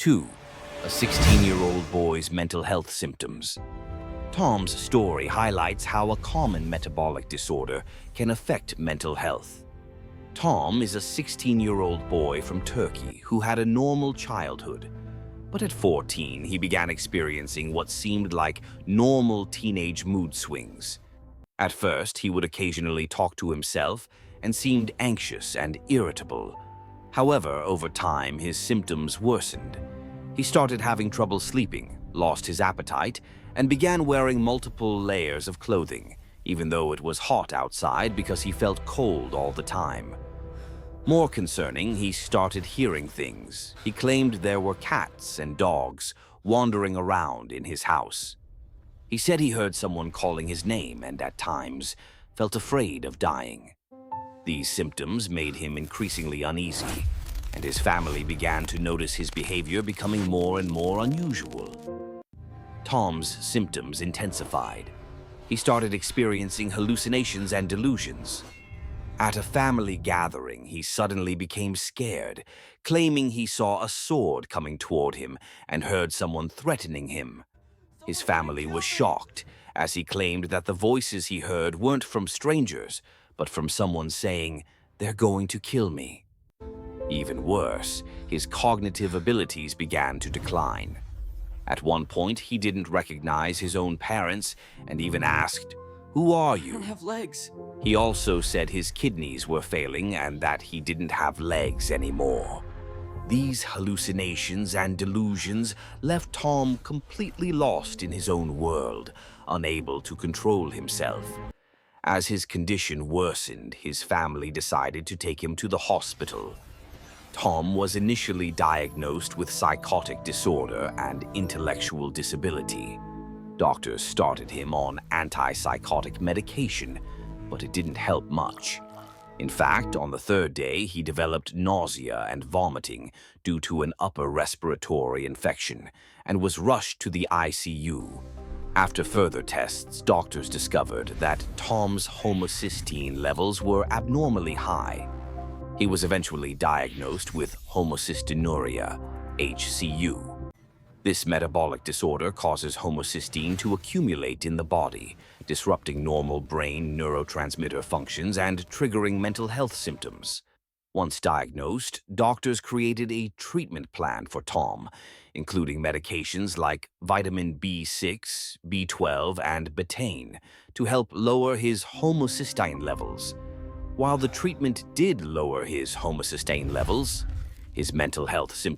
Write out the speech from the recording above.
2. A 16-year-old boy's mental health symptoms. Tom's story highlights how a common metabolic disorder can affect mental health. Tom is a 16-year-old boy from Turkey who had a normal childhood. But at 14, he began experiencing what seemed like normal teenage mood swings. At first, he would occasionally talk to himself and seemed anxious and irritable. However, over time, his symptoms worsened. He started having trouble sleeping, lost his appetite, and began wearing multiple layers of clothing, even though it was hot outside because he felt cold all the time. More concerning, he started hearing things. He claimed there were cats and dogs wandering around in his house. He said he heard someone calling his name and at times felt afraid of dying. These symptoms made him increasingly uneasy, and his family began to notice his behavior becoming more and more unusual. Tom's symptoms intensified. He started experiencing hallucinations and delusions. At a family gathering, he suddenly became scared, claiming he saw a sword coming toward him and heard someone threatening him. His family was shocked, as he claimed that the voices he heard weren't from strangers, but from someone saying, "They're going to kill me." Even worse, his cognitive abilities began to decline. At one point, he didn't recognize his own parents and even asked, "Who are you?" I don't have legs. He also said his kidneys were failing and that he didn't have legs anymore. These hallucinations and delusions left Tom completely lost in his own world, unable to control himself. As his condition worsened, his family decided to take him to the hospital. Tom was initially diagnosed with psychotic disorder and intellectual disability. Doctors started him on antipsychotic medication, but it didn't help much. In fact, on the third day, he developed nausea and vomiting due to an upper respiratory infection and was rushed to the ICU. After further tests, doctors discovered that Tom's homocysteine levels were abnormally high. He was eventually diagnosed with Homocystinuria, HCU. This metabolic disorder causes homocysteine to accumulate in the body, disrupting normal brain neurotransmitter functions and triggering mental health symptoms. Once diagnosed, doctors created a treatment plan for Tom, including medications like vitamin B6, B12, and betaine to help lower his homocysteine levels. While the treatment did lower his homocysteine levels, his mental health symptoms